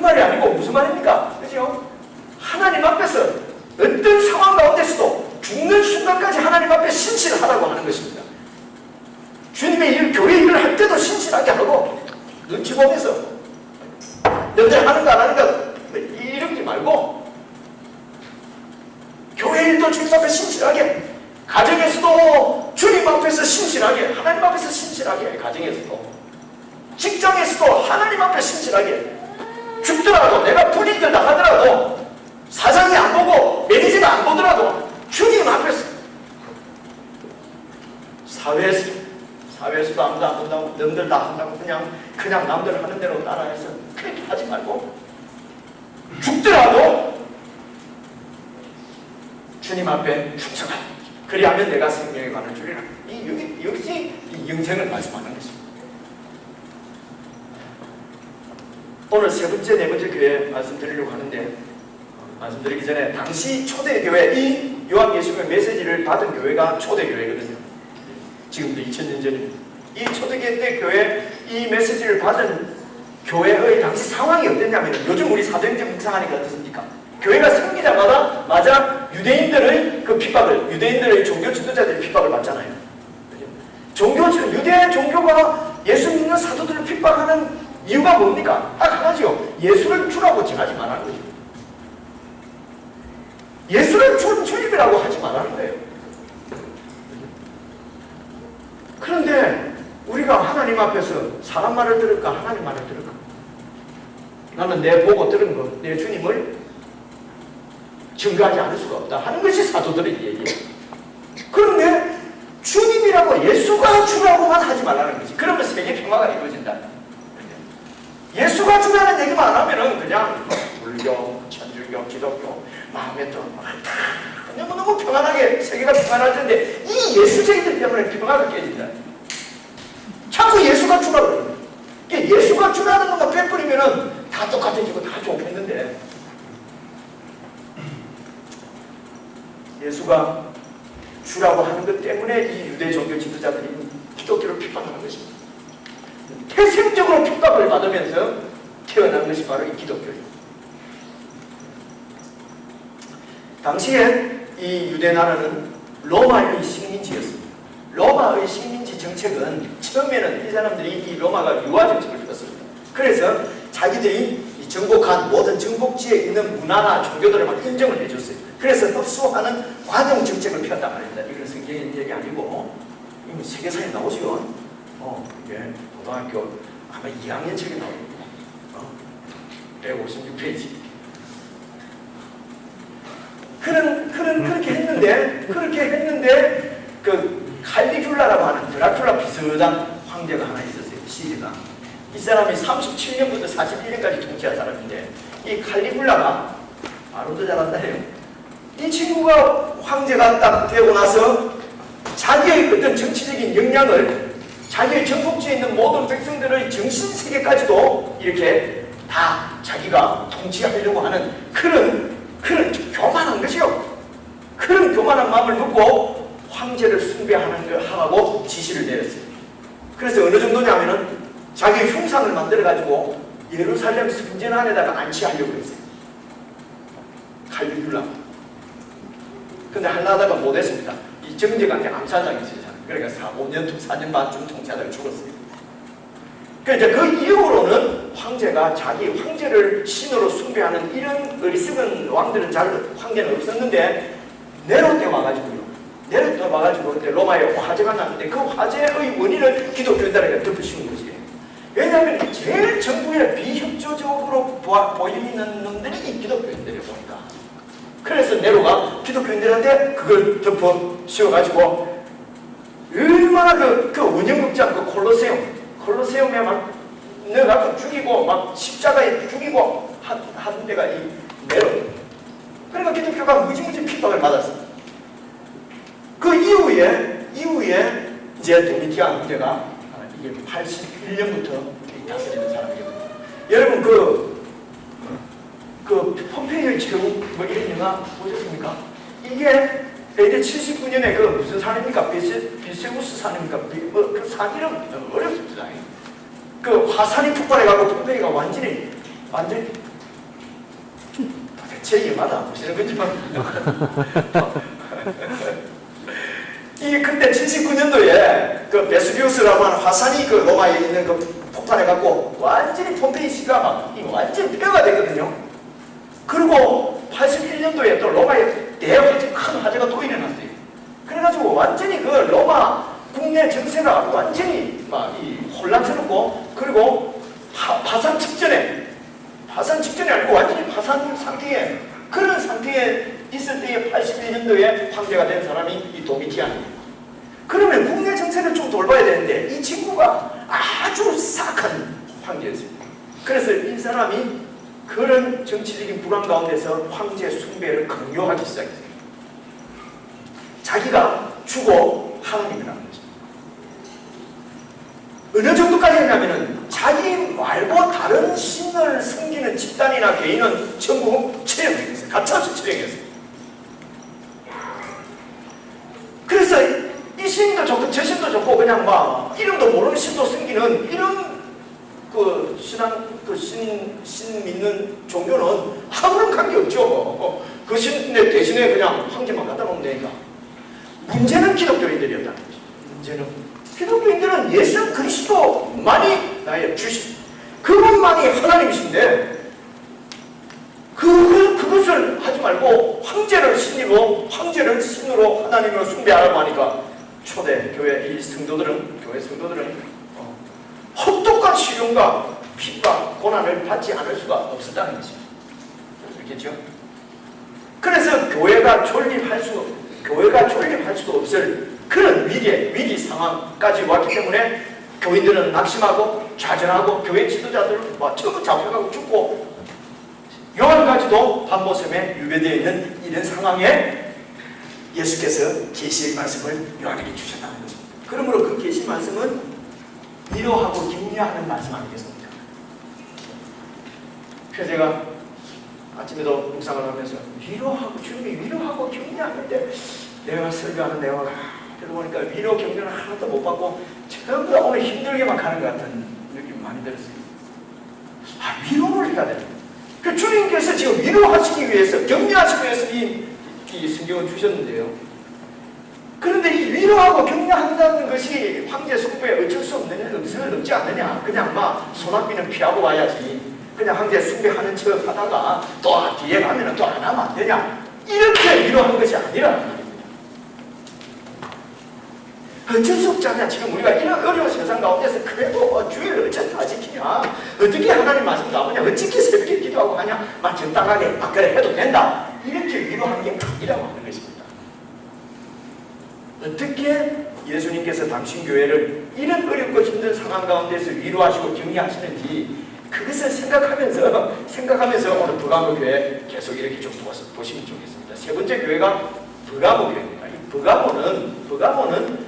말이 아니고 무슨 말입니까? 그죠? 하나님 앞에서 어떤 상황 가운데서도 죽는 순간까지 하나님 앞에 신실하라고 하는 것입니다. 주님의 일, 교회 일을 할 때도 신실하게 하고 눈치 보면서 너들 하는가 안 하는가 이러지 말고 교회 일도 주님 앞에 신실하게, 가정에서도 주님 앞에서 신실하게, 하나님 앞에서 신실하게, 가정에서도 직장에서도 하나님 앞에 신실하게, 죽더라도 내가 불이익을 당하더라도 사장이 안 보고 매니저가 안 보더라도 주님 앞에서, 사회에서도 아무도 안 본다고 남들 다 한다고 그냥 남들 하는 대로 따라해서 그렇게 하지 말고 죽더라도 주님 앞에 충성하라. 그리하면 내가 생명에 관한 줄이라. 역시 이 영생을 말씀하는 것입니다. 오늘 세 번째, 네 번째 교회 말씀드리려고 하는데, 말씀드리기 전에 당시 초대교회, 이 요한 예수님의 메시지를 받은 교회가 초대교회거든요. 지금도 2000년 전입니다. 이 초대교회 때 교회 이 메시지를 받은 교회의 당시 상황이 어땠냐면, 요즘 우리 사도행전 묵상하니까 어떻습니까? 교회가 생기자마자 유대인들의 그 핍박을, 유대인들의 종교 지도자들의 핍박을 받잖아요. 유대 종교가 예수 믿는 사도들을 핍박하는 이유가 뭡니까? 딱 하나죠. 예수를 주라고 칭하지 말라는 거죠. 예수를 주님이라고 하지 말라는 거예요. 그런데 우리가 하나님 앞에서 사람 말을 들을까, 하나님 말을 들을까? 나는 내 보고 들은 것, 내 주님을 증거하지 않을 수가 없다 하는 것이 사도들의 얘기예요. 그런데 주님이라고, 예수가 주라고만 하지 말라는 거지. 그러면 세계 평화가 이루어진다. 예수가 주라는 얘기만 안 하면은 그냥 불교, 천주교, 기독교 마음에 좀 너무너무 평안하게 세계가 평안해지는데, 이 예수쟁이들 때문에 평화가 깨진다. 자꾸 예수가 주라고 그래요. 예수가 주라는 것만 빼버리면은 다 똑같아지고 다 좋겠는데, 예수가 주라고 하는 것 때문에 이 유대 종교 지도자들이 기독교를 핍박하는 것입니다. 태생적으로 핍박을 받으면서 태어난 것이 바로 이 기독교예요. 당시에 이 유대 나라는 로마의 식민지였습니다. 로마의 식민지 정책은 처음에는 이 사람들이 이 로마가 유화 정책을 폈습니다. 그래서 자기들이 이 정복한 모든 정복지에 있는 문화나 종교들을 막 인정을 해줬어요. 그래서 흡수하는 관용 정책을 폈단 말입니다. 이건 성경의 얘기 아니고 이미 세계사에 나오죠. 이게 고등학교 아마 2학년 책에 나옵니다. 156페이지. 그렇게 했는데 그 칼리귤라라고 하는 드라큘라 비슷한 황제가 하나 있었어요. 시즈가. 이 사람이 37년부터 41년까지 통치한 사람인데, 이 칼리굴라가 바로도 잘한다 해요. 이 친구가 황제가 딱 되고 나서 자기의 어떤 정치적인 역량을 자기의 정복지에 있는 모든 백성들의 정신세계까지도 이렇게 다 자기가 통치하려고 하는 그런 교만한 것이요. 그런 교만한 마음을 먹고 황제를 숭배하라고 지시를 내렸어요. 그래서 어느 정도냐면은 자기 흉상을 만들어가지고 예루살렘 성전 안에다가 안치하려고 했어요. 칼리굴라. 근데 하려다가 못했습니다. 이 정제관계 암살당이 있어요. 그러니까 5년, 4년 반쯤 통치하다가 죽었어요. 그러니까 그 이후로는 황제가 자기 황제를 신으로 숭배하는 이런 어리석은 왕들은 황제는 없었는데, 네로 때 와가지고요. 네로 때 와가지고 그때 로마에 화재가 났는데 그 화재의 원인을 기독교인들에게 덮으시는 거지. 왜냐하면 제일 정부에 비협조적으로 보이는 놈들이 이 기독교인들이 보니까. 그래서 네로가 기독교인들한테 그걸 덮어 씌워가지고 얼마나 그 원형극장 그 콜로세움에 막 넣어갖고 죽이고 막 십자가에 죽이고 한 데가 이 네로. 그러니까 기독교가 무지무지 핍박을 받았습니다. 그 이후에 이제 도미티안 황제가 이게 81년부터 다스리는 사람이거든요. 여러분 그 폼페이오의 제국 뭐 이런 영화 보셨습니까? 이게 AD 79년에 그 무슨 산입니까? 비세우스 산입니까? 그 산 이름 어렵습니다. 그 화산이 폭발해가고 폼페이가 완전히 도대체 이마다 보시는 거지만 이 그때 79년도에 그 베수비우스라고 하는 화산이 그 로마에 있는 그 폭발해갖고 완전히 폼페이시가 막 완전히 뼈가 되거든요. 그리고 81년도에 또 로마에 대화재 큰 화재가 또 일어났어요. 그래가지고 완전히 그 로마 국내 정세가 완전히 막 이 혼란스럽고, 그리고 파산 직전에 아니고 완전히 파산 상태에, 그런 상태에 있을 때에 81년도에 황제가 된 사람이 이 도미티안입니다. 그러면 국내 정세를 좀 돌봐야 되는데 이 친구가 아주 사악한 황제였습니다. 그래서 이 사람이 그런 정치적인 불안 가운데서 황제 숭배를 강요하기 시작했어요. 자기가 주고 하나님이라는 거죠. 어느 정도까지 했냐면은 자기 말고 다른 신을 섬기는 집단이나 개인은 전부 처형했어요. 가차없이 처형했어요. 그래서 이 신도 좋고 저 신도 좋고 그냥 막 이름도 모르는 신도 섬기는 이런 그 신 믿는 종교는 아무런 관계없죠. 그 신의 대신에 그냥 황제만 갖다 놓으면 되니까. 문제는 기독교인들이었다는 거죠. 문제는 기독교인들은 예수 그리스도만이 나의 주신, 그분만이 하나님이신데 그것을 하지 말고 황제를 황제를 신으로 하나님을 숭배하라고 하니까 초대 교회 이 성도들은, 교회 성도들은 혹독한 시련과 핍박, 고난을 받지 않을 수가 없었다는 거죠. 그렇겠죠? 그래서 교회가 존립할 수도 없을 그런 위기 상황까지 왔기 때문에 교인들은 낙심하고 좌절하고 교회 지도자들 전부 잡혀가고 죽고 요한까지도 반모섬에 유배되어 있는 이런 상황에 예수께서 계시의 말씀을 요한에게 주셨다는 것입니다. 그러므로 그 계시 말씀은 위로하고 격려하는 말씀 아니겠습니까? 그래서 제가 아침에도 묵상을 하면서 주님이 위로하고 격려하는데 내가 설교하는 내용을 들어보니까 위로 격려를 하나도 못 받고 전부 다 오늘 힘들게만 가는 것 같은 느낌이 많이 들었어요. 위로를 해야 돼요. 그 주님께서 지금 위로하시기 위해서, 격려하시기 위해서 이 성경을 주셨는데요. 그런데 이 위로하고 격려한다는 것이 황제 숭배에 어쩔 수 없지 않느냐. 그냥 막 소낙비는 피하고 와야지. 그냥 황제 숭배하는 척 하다가 또 뒤에 가면 또 안 하면 안 되냐. 이렇게 위로하는 것이 아니라 어쩔 수 없잖아. 지금 우리가 이런 어려운 세상 가운데서 그래도 주일을 어째 다 지키냐. 어떻게 하나님 말씀 나오냐. 어떻게 새벽에 기도하고 하냐. 막 적당하게 그래 해도 된다. 이렇게 위로하는 게 아니라고 하는 것입니다. 어떻게 예수님께서 당신 교회를 이런 어렵고 힘든 상황 가운데서 위로하시고 격려하시는지 그것을 생각하면서 오늘 버가모 교회 계속 이렇게 좀 보시면 좋겠습니다. 세 번째 교회가 버가모 교회입니다. 이 버가모는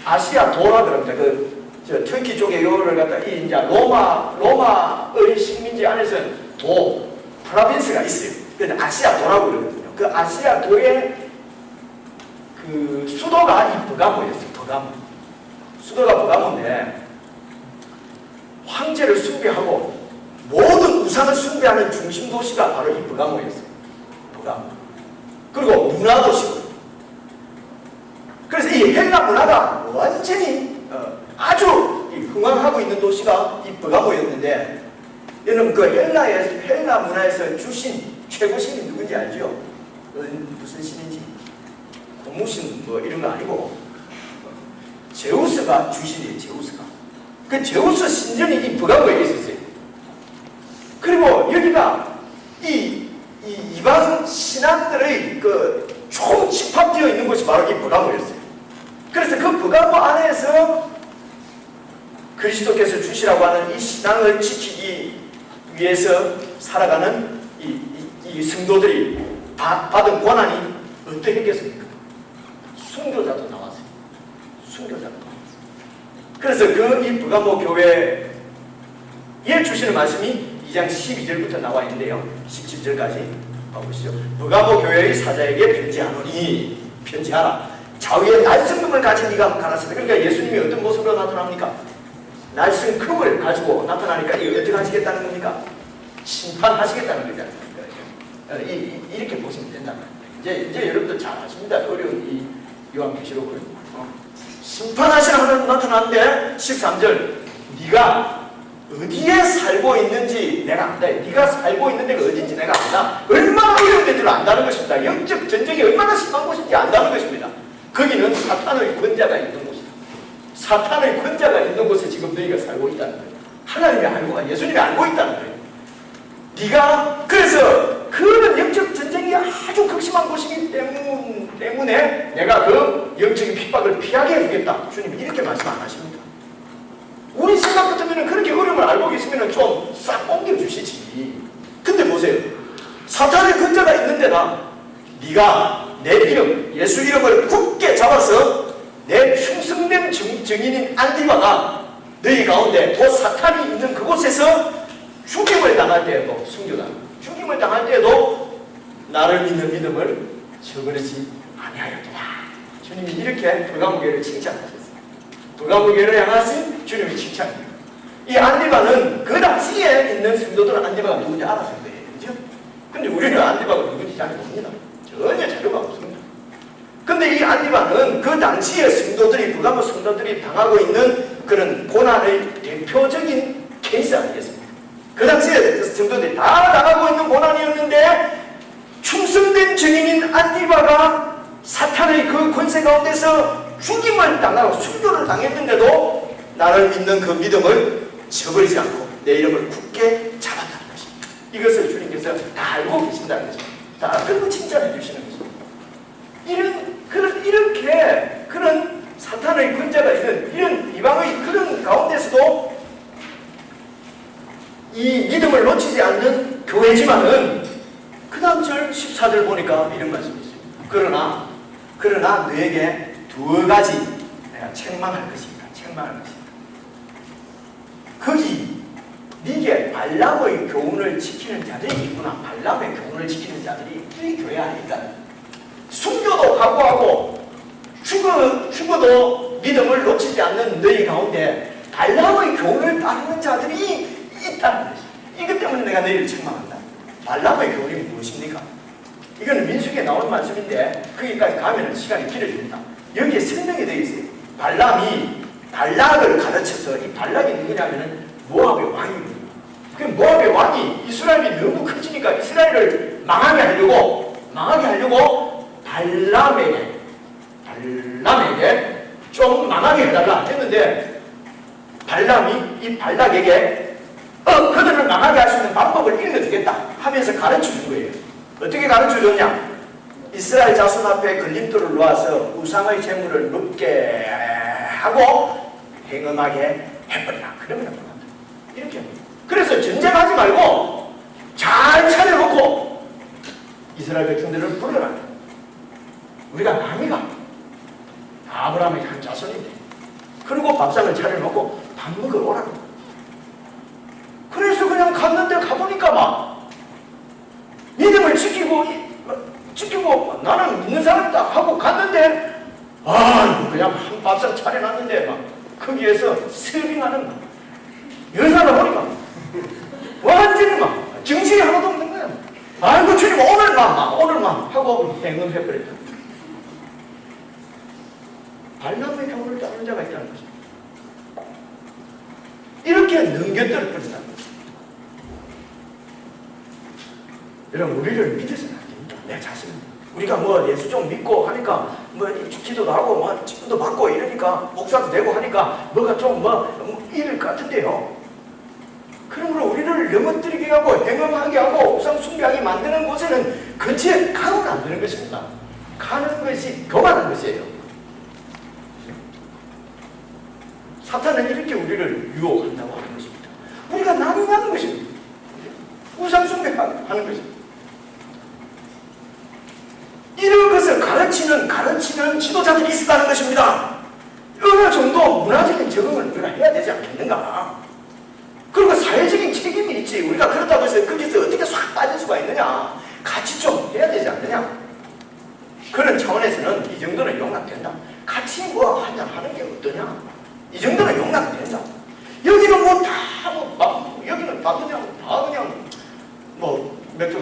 아시아 도라 그럽니다. 터키 쪽에 요를 갖다 이제 로마의 식민지 안에서는 프라빈스가 있어요. 그래서 아시아 도라고 그러거든요. 그 아시아 도의 그 수도가 이 버가모였어요. 수도가 버가모인데 황제를 숭배하고 모든 우상을 숭배하는 중심 도시가 바로 이 버가모였어요. 그리고 문화 도시고. 그래서 이 헬라 문화가 완전히 아주 흥황하고 있는 도시가 이 버가모였는데, 여러분 그 헬라 문화에서 주신 최고 신이 누군지 알죠? 무슨 신인지? 고무신 뭐 이런 거 아니고 제우스가 주신이에요. 그 제우스 신전이 이 버가모에 있었어요. 그리고 여기가 이 이방 신앙들의 그 총 집합되어 있는 곳이 바로 이 버가모였어요. 그래서 그 버가모 안에서 그리스도께서 주시라고 하는 이 신앙을 지키기 위해서 살아가는 이 성도들이 받은 권한이 어떻게 했겠습니까? 순교자도 나왔어요. 그래서 이 버가모 교회에 주시는 말씀이 2장 12절부터 나와 있는데요. 17절까지 보시죠. 버가모 교회의 사자에게 편지하라. 좌우에 날성금을 가진 네가 가라사대. 그러니까 예수님이 어떤 모습으로 나타납니까? 날성금을 가지고 나타나니까 이거 어떻게 하시겠다는 겁니까? 심판하시겠다는 거지 않습니까? 이렇게 보시면 된다. 이제 여러분들 잘 아십니다. 어려운 이 요한계시록을. 심판하시는 하나님 나타났는데 13절 네가 어디에 살고 있는지 내가 안다. 네가 살고 있는 데가 어딘지 내가 안다. 얼마나 어려운 데들을 안다는 것입니다. 영적 전쟁이 얼마나 심한 곳인지 안다는 것입니다. 거기는 사탄의 권자가 있는 곳이다. 사탄의 권자가 있는 곳에 지금 너희가 살고 있다는 거예요. 하나님이 알고, 예수님이 알고 있다는 거예요. 네가 그래서 그런 영적 전쟁이 아주 극심한 곳이기 때문에 내가 그 영적인 핍박을 피하게 해주겠다. 주님이 이렇게 말씀 안 하십니다. 우리 생각 같으면 그렇게 어려움을 알고 계시면 좀 싹 옮겨주시지. 근데 보세요. 사탄의 근자가 있는 데나 네가 내 이름, 예수 이름을 굳게 잡아서 내 충성된 증인인 안디바가 너희 가운데 또 사탄이 있는 그곳에서 죽임을 당할 때에도 순교당 죽임을 당할 때에도 나를 믿는 믿음을 저버리지 아니하였구나. 주님이 이렇게 불가무교를 칭찬하셨어요. 불가무교를 향하신 주님의 칭찬입니다. 이 안디바는 그 당시에 있는 성도들은 안디바가 누군지 알았을 거예요. 그죠? 근데 우리는 안디바가 누군지 잘 모릅니다. 전혀 자료가 없습니다. 근데 이 안디바는 그 당시에 성도들이, 불가무 성도들이 당하고 있는 그런 고난의 대표적인 케이스 아니겠습니까? 그 당시에 성도들이 다 당하고 있는 고난이었는데 충성된 증인인 안디바가 사탄의 그 권세 가운데서 죽임을 당하고 순교를 당했는데도 나를 믿는 그 믿음을 저버리지 않고 내 이름을 굳게 잡았다는 것입니다. 이것을 주님께서 다 알고 계신다는 것입니다. 다 그리고 칭찬해 주시는 것입니다. 이렇게 그런 사탄의 권자가 있는 이런 이방의 그런 가운데서도 이 믿음을 놓치지 않는 교회지만은 그 다음 절 14절 보니까 이런 말씀이 있어요. 그러나 너에게 두 가지 내가 책망할 것입니다. 책망할 것입니다. 거기 네게 발람의 교훈을 지키는 자들이 있구나. 발람의 교훈을 지키는 자들이 이 교회 아닙니까? 순교도 각오하고 죽어도 믿음을 놓치지 않는 너희 가운데 발람의 교훈을 따르는 자들이 있다는 것이죠. 이것 때문에 내가 너희를 책망한다. 발람의 교훈이 무엇입니까? 이거는 민수기에 나오는 말씀인데 거기까지 가면 시간이 길어집니다. 여기에 설명이 되어 있어요. 발람이 발락을 가르쳐서, 이 발락이 누구냐면은 모압의 왕입니다. 그 모압의 왕이 이스라엘이 너무 커지니까 이스라엘을 망하게 하려고 발람에게 좀 망하게 해달라 했는데 발람이 이 발락에게 그들을 망하게 할 수 있는 방법을 읽어주겠다 하면서 가르쳐준 거예요. 어떻게 가르쳐줬냐? 이스라엘 자손 앞에 걸림돌을 놓아서 우상의 재물을 눕게 하고 행음하게 해버리라. 그러면 된다. 이렇게 합니다. 그래서 전쟁하지 말고 잘 차려놓고 이스라엘 백성들을 불러라. 우리가 남이가 아브라함의 한 자손인데, 그리고 밥상을 차려놓고 밥 먹으러 오라고. 그래서 그냥 갔는데 가보니까 막 믿음을 지키고 나는 믿는 사람이다 하고 갔는데 그냥 한 밥상 차려놨는데 막 거기에서 서빙하는 막 여자를 보니까 완전히 막 정신이 하나도 없는 거야. 아이고 주님 오늘만 하고 행음해버렸다. 발람의 교훈을 따르는 자가 있다는 거죠. 이렇게 넘겨떨 뿐이다. 여러분 우리를 믿어서는 안 됩니다. 내 자신. 우리가 뭐 예수 좀 믿고 하니까 뭐 기도도 하고 뭐 직분도 받고 이러니까 목사도 되고 하니까 뭐가 좀 이럴 것 같은데요. 그러므로 우리를 넘어뜨리게 하고 행음하게 하고 우상 숭배하게 만드는 곳에는 근처에 가면 안 되는 것입니다. 가는 것이 교만한 것이에요. 사탄은 이렇게 우리를 유혹한다고 하는 것입니다. 우리가 남용하는 것입니다. 우상 숭배하는 것입니다. 이런 것을 가르치는 지도자들이 있었다는 것입니다. 어느 정도 문화적인 적응을 우리가 해야 되지 않겠는가? 그리고 사회적인 책임이 있지. 우리가 그렇다고 해서 거기서 어떻게 싹 빠질 수가 있느냐? 같이 좀 해야 되지 않느냐? 그런 차원에서는 이 정도는 용납된다. 같이 한잔 하는 게 어떠냐? 이 정도는 용납된다. 여기는 여기는 다 그냥 맥주